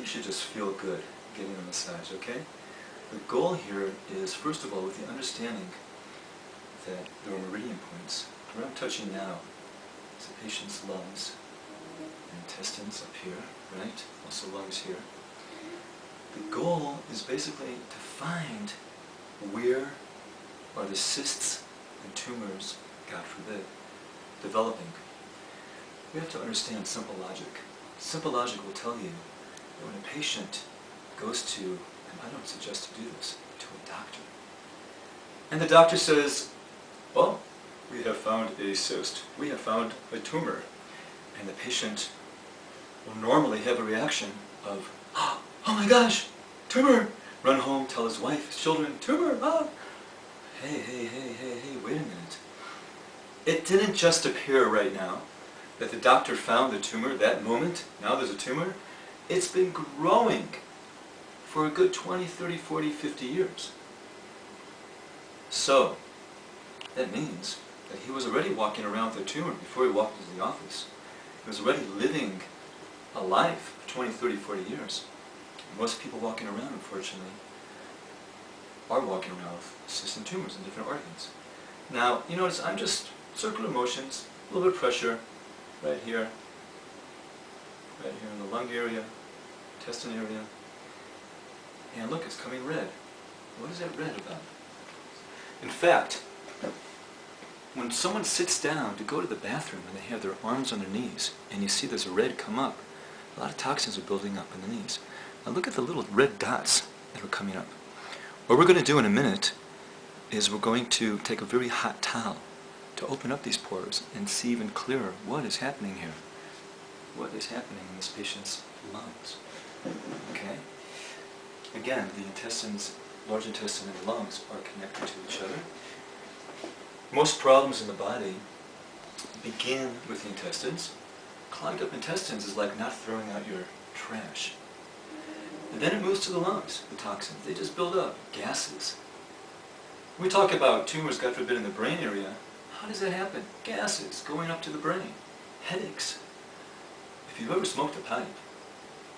you should just feel good getting a massage, okay? The goal here is, first of all, with the understanding that there are meridian points. Where I'm touching now is the patient's lungs and intestines up here, right? Also lungs here. The goal is basically to find where are the cysts and tumors, God forbid, developing. We have to understand simple logic. Simple logic will tell you that when a patient goes to, and I don't suggest to do this, to a doctor, and the doctor says, well, we have found a cyst, we have found a tumor, and the patient will normally have a reaction of, oh my gosh, tumor! Run home, tell his wife, his children, tumor, ah! Hey, wait a minute. It didn't just appear right now that the doctor found the tumor that moment, now there's a tumor. It's been growing for a good 20, 30, 40, 50 years. So, that means that he was already walking around with a tumor before he walked into the office. He was already living a life for 20, 30, 40 years. Most people walking around, unfortunately, are walking around with cysts and tumors in different organs. Now, you notice I'm just circular motions, a little bit of pressure, right here in the lung area, intestine area, and look, it's coming red. What is that red about? In fact, when someone sits down to go to the bathroom and they have their arms on their knees, and you see there's a red come up, a lot of toxins are building up in the knees. Now look at the little red dots that are coming up. What we're going to do in a minute is we're going to take a very hot towel to open up these pores and see even clearer what is happening here. What is happening in this patient's lungs. Okay? Again, the intestines, large intestine and lungs are connected to each other. Most problems in the body begin with the intestines. Clogged up intestines is like not throwing out your trash. And then it moves to the lungs, the toxins. They just build up, gases. When we talk about tumors, God forbid, in the brain area, how does that happen? Gases going up to the brain, headaches. If you've ever smoked a pipe,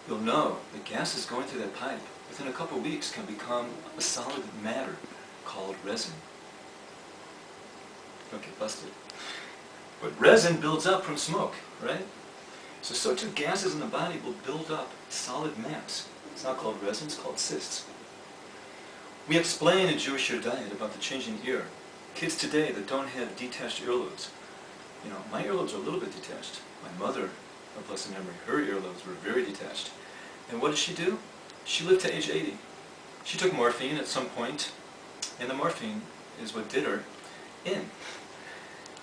you'll know that gases going through that pipe within a couple of weeks can become a solid matter called resin. Don't get busted. But resin builds up from smoke, right? So too gases in the body will build up solid mass. It's not called resin, it's called cysts. We explain in Jewish Ear Diet about the changing ear. Kids today that don't have detached earlobes. You know, my earlobes are a little bit detached. My mother, of blessed memory, her earlobes were very detached. And what did she do? She lived to age 80. She took morphine at some point, and the morphine is what did her in.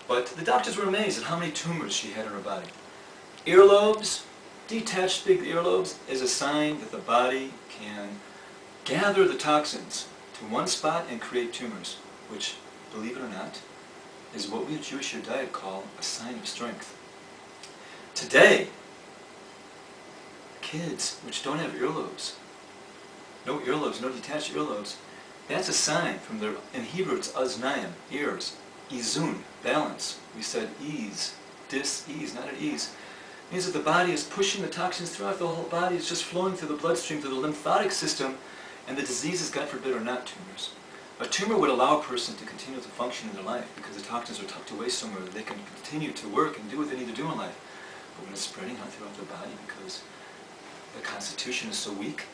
But the doctors were amazed at how many tumors she had in her body. Earlobes, detached big earlobes, is a sign that the body can gather the toxins to one spot and create tumors, which, believe it or not, is what we at Jewish Ear Diet call a sign of strength. Today, kids which don't have earlobes, no detached earlobes, that's a sign from their, in Hebrew it's aznayim, ears, izun, balance. We said ease, dis-ease, not at ease. It means that the body is pushing the toxins throughout the whole body, it's just flowing through the bloodstream, through the lymphatic system, and the diseases, God forbid, are not tumors. A tumor would allow a person to continue to function in their life because the toxins are tucked away somewhere that they can continue to work and do what they need to do in life. But when it's spreading out throughout the body because the constitution is so weak,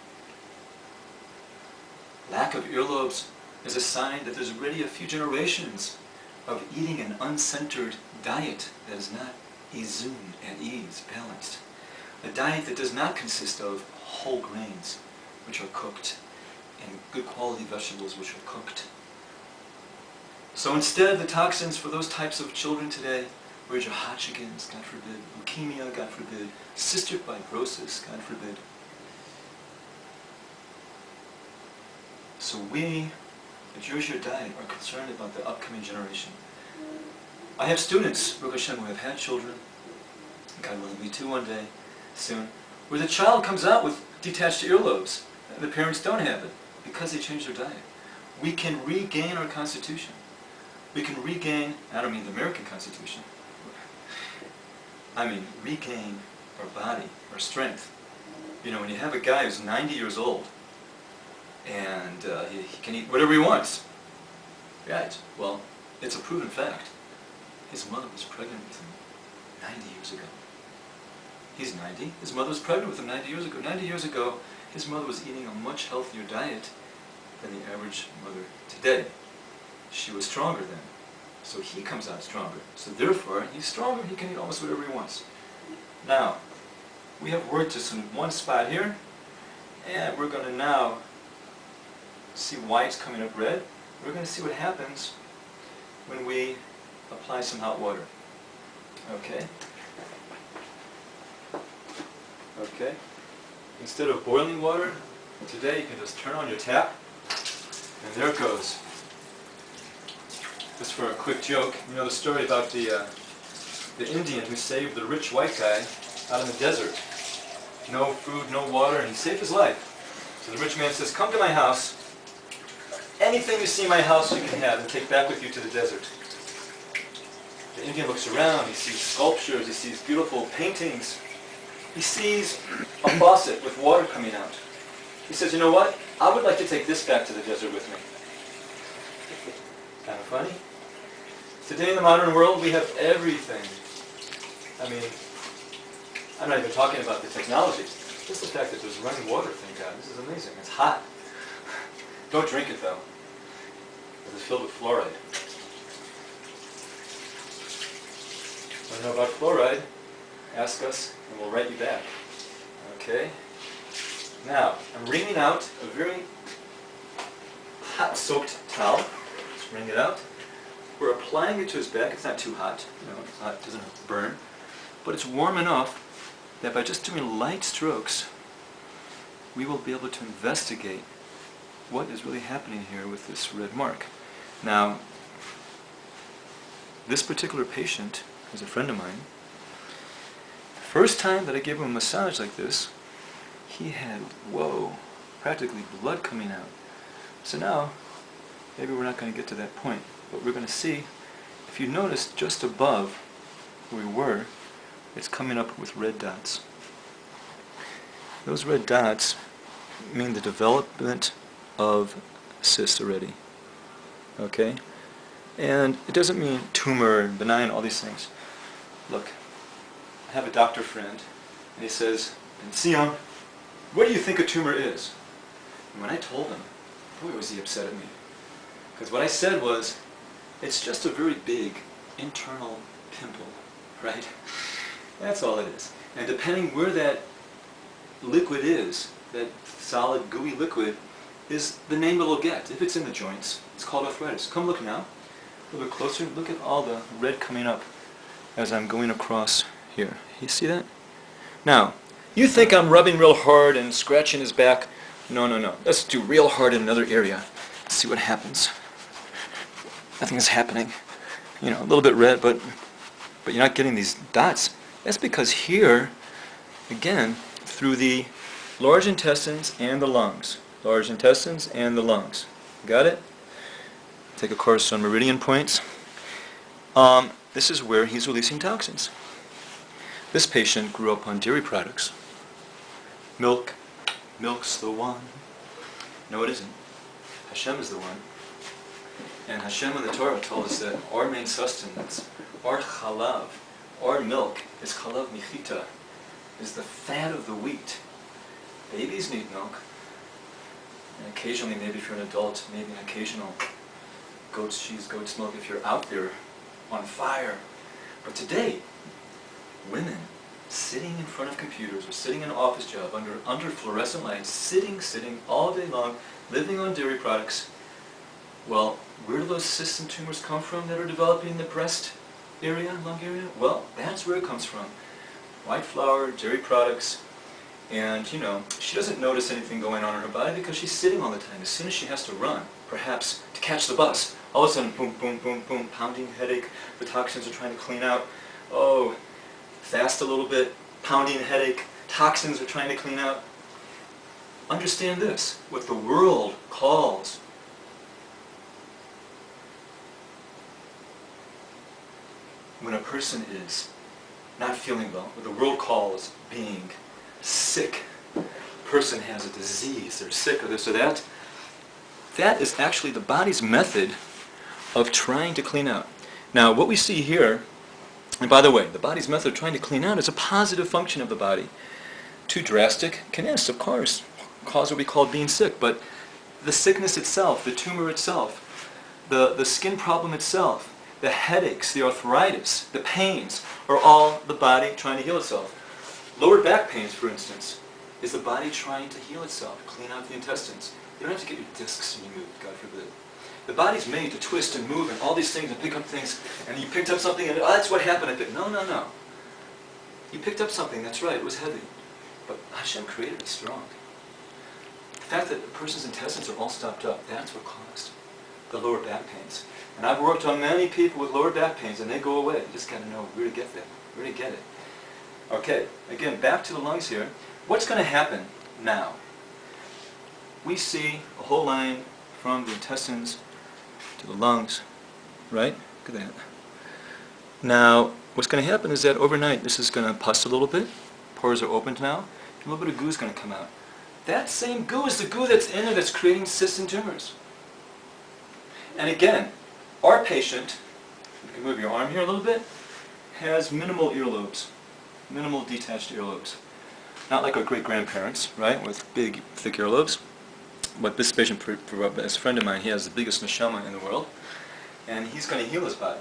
lack of earlobes is a sign that there's already a few generations of eating an uncentered diet that is not izun, at ease, balanced. A diet that does not consist of whole grains, which are cooked, and good quality vegetables which are cooked. So instead, the toxins for those types of children today, Raja Hodgkins, God forbid, leukemia, God forbid, cystic fibrosis, God forbid. So we, at Jewish Ear Diet, are concerned about the upcoming generation. I have students, Baruch Hashem, who have had children, God willing, me too one day, soon, where the child comes out with detached earlobes, and the parents don't have it, because they changed their diet. We can regain our constitution. We can regain, I don't mean the American Constitution, I mean regain our body, our strength. You know, when you have a guy who's 90 years old, and he can eat whatever he wants, right? Well, it's a proven fact. His mother was pregnant with him 90 years ago. He's 90. His mother was pregnant with him 90 years ago. 90 years ago, his mother was eating a much healthier diet than the average mother today. She was stronger then. So he comes out stronger. So therefore, he's stronger. He can eat almost whatever he wants. Now, we have worked just in one spot here, and we're going to now see why it's coming up red. We're going to see what happens when we apply some hot water. Okay? Okay? Instead of boiling water, today you can just turn on your tap, and there it goes. Just for a quick joke, you know the story about the Indian who saved the rich white guy out in the desert. No food, no water, and he saved his life. So the rich man says, "Come to my house. Anything you see in my house you can have and take back with you to the desert." The Indian looks around, he sees sculptures, he sees beautiful paintings. He sees a faucet with water coming out. He says, "You know what? I would like to take this back to the desert with me." Kind of funny. Today in the modern world we have everything. I mean, I'm not even talking about the technology. Just the fact that there's running water, thank God. This is amazing. It's hot. Don't drink it though, because it's filled with fluoride. Want to know about fluoride? Ask us and we'll write you back. Okay? Now, I'm wringing out a very hot soaked towel. Just wring it out. We're applying it to his back. It's not too hot. You know, it's not, it doesn't burn. But it's warm enough that by just doing light strokes, we will be able to investigate what is really happening here with this red mark. Now, this particular patient is a friend of mine. First time that I gave him a massage like this, he had, whoa, practically blood coming out. So now, maybe we're not going to get to that point, but we're going to see, if you notice just above where we were, it's coming up with red dots. Those red dots mean the development of cysts already. Okay? And it doesn't mean tumor, benign, all these things. Look, I have a doctor friend, and he says, "Benzion, what do you think a tumor is?" And when I told him, boy was he upset at me. Because what I said was, it's just a very big internal pimple, right? That's all it is. And depending where that liquid is, that solid gooey liquid, is the name it'll get. If it's in the joints, it's called arthritis. Come look now. A little bit closer. Look at all the red coming up as I'm going across here. You see that? Now, you think I'm rubbing real hard and scratching his back. No, no, no. Let's do real hard in another area. Let's see what happens. Nothing is happening. You know, a little bit red, but you're not getting these dots. That's because here, again, through the large intestines and the lungs. Large intestines and the lungs. Got it? Take a course on meridian points. This is where he's releasing toxins. This patient grew up on dairy products. Milk. Milk's the one. No, it isn't. Hashem is the one. And Hashem in the Torah told us that our main sustenance, our chalav, our milk, is chalav michita, is the fat of the wheat. Babies need milk. And occasionally, maybe if you're an adult, maybe an occasional goat's cheese, goat's milk if you're out there on fire. But today, women sitting in front of computers or sitting in an office job under fluorescent lights, sitting all day long, living on dairy products. Well, where do those cysts and tumors come from that are developing in the breast area, lung area? Well, that's where it comes from. White flour, dairy products, and you know, she doesn't notice anything going on in her body because she's sitting all the time. As soon as she has to run, perhaps to catch the bus, all of a sudden, boom, boom, boom, boom, pounding headache, the toxins are trying to clean out. Oh, fast a little bit, pounding headache, toxins are trying to clean out. Understand this, what the world calls when a person is not feeling well, what the world calls being sick, person has a disease, they're sick or this or that. That is actually the body's method of trying to clean out. Now, what we see here, and by the way, the body's method of trying to clean out is a positive function of the body. Too drastic can, yes, of course, cause what we call being sick, but the sickness itself, the tumor itself, the skin problem itself, the headaches, the arthritis, the pains, are all the body trying to heal itself. Lower back pains, for instance, is the body trying to heal itself, clean out the intestines. You don't have to get your discs removed, God forbid. The body's made to twist and move and all these things and pick up things, and you picked up something and, oh, that's what happened. No, no, no. You picked up something, that's right, it was heavy. But Hashem created it strong. The fact that a person's intestines are all stopped up, that's what caused the lower back pains. And I've worked on many people with lower back pains, and they go away. You just got to know where to get them, where to get it. Okay, again, back to the lungs here. What's going to happen now? We see a whole line from the intestines to the lungs, right? Look at that. Now, what's going to happen is that overnight, this is going to pus a little bit. Pores are opened now. A little bit of goo is going to come out. That same goo is the goo that's in there that's creating cysts and tumors. And again, our patient, you can move your arm here a little bit, has minimal earlobes, minimal detached earlobes. Not like our great-grandparents, right, with big, thick earlobes. But this patient, as a friend of mine, he has the biggest neshama in the world, and he's going to heal his body.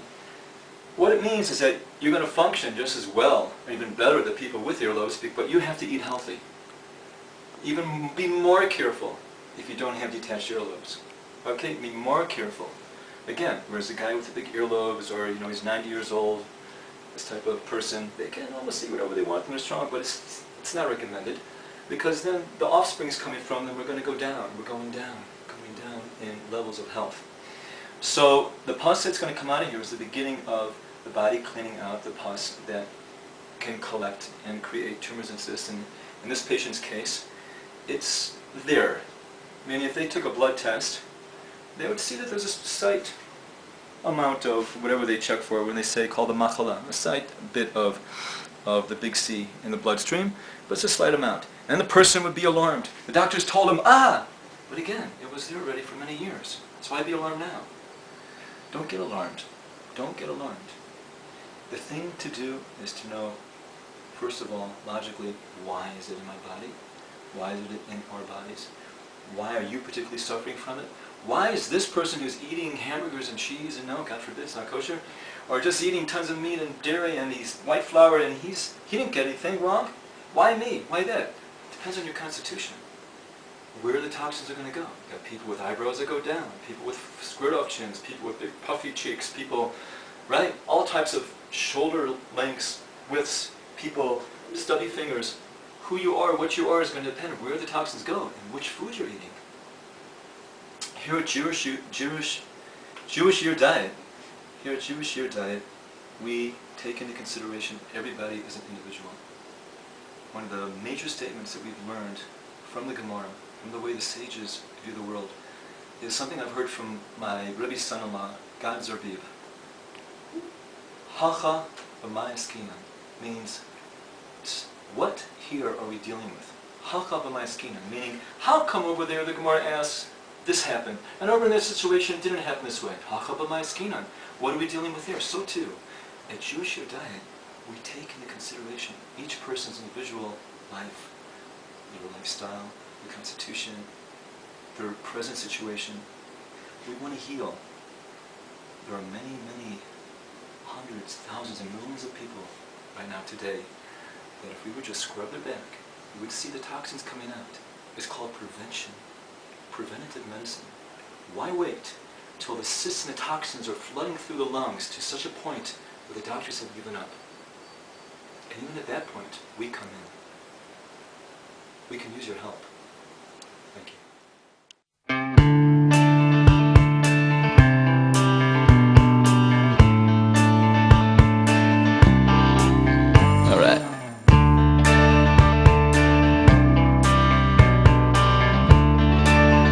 What it means is that you're going to function just as well, or even better than people with earlobes, but you have to eat healthy. Even be more careful if you don't have detached earlobes. Okay, be more careful. Again, whereas the guy with the big earlobes, or he's 90 years old, this type of person, they can almost see whatever they want from their stomach, but it's not recommended, because then the offspring's coming from them, we're going to go down. We're going down in levels of health. So the pus that's going to come out of here is the beginning of the body cleaning out the pus that can collect and create tumors and cysts. And in this patient's case, it's there. I mean, if they took a blood test, they would see that there's a slight amount of whatever they check for when they say called the machala, a slight bit of the big C in the bloodstream, but it's a slight amount. And the person would be alarmed. The doctors told him, but again, it was there already for many years. So why be alarmed now? Don't get alarmed. Don't get alarmed. The thing to do is to know, first of all, logically, why is it in my body? Why is it in our bodies? Why are you particularly suffering from it? Why is this person who's eating hamburgers and cheese and no, God forbid, it's not kosher, or just eating tons of meat and dairy and he's white flour and he didn't get anything wrong? Why me? Why that? Depends on your constitution. Where the toxins are going to go. You got people with eyebrows that go down, people with squirt-off chins, people with big puffy cheeks, people, right? All types of shoulder lengths, widths, people, stubby fingers. Who you are, what you are is going to depend on where the toxins go and which food you're eating. Here at Jewish Year Diet, we take into consideration everybody as an individual. One of the major statements that we've learned from the Gemara, from the way the sages view the world, is something I've heard from my Rebbe's son-in-law, Gad Zerbib. Hacha b'mayaskina means, what here are we dealing with? Hacha b'mayaskina, meaning, how come over there the Gemara asks, this happened, and over in this situation it didn't happen this way? Hacha b'mayaskina. What are we dealing with there? So too, at Jewish Year Diet, we take into consideration each person's individual life, their lifestyle, their constitution, their present situation. We want to heal. There are many, many hundreds, thousands, and millions of people right now today that if we would just scrub their back, we would see the toxins coming out. It's called prevention, preventative medicine. Why wait till the cysts and the toxins are flooding through the lungs to such a point where the doctors have given up? And even at that point, we come in. We can use your help. Thank you. All right.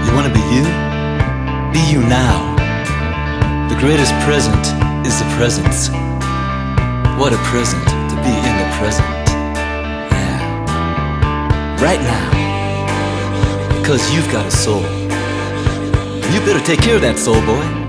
You want to be you? Be you now. The greatest present is the presence. What a present to be in the present. Yeah. Right now. because you've got a soul. You better take care of that soul, boy.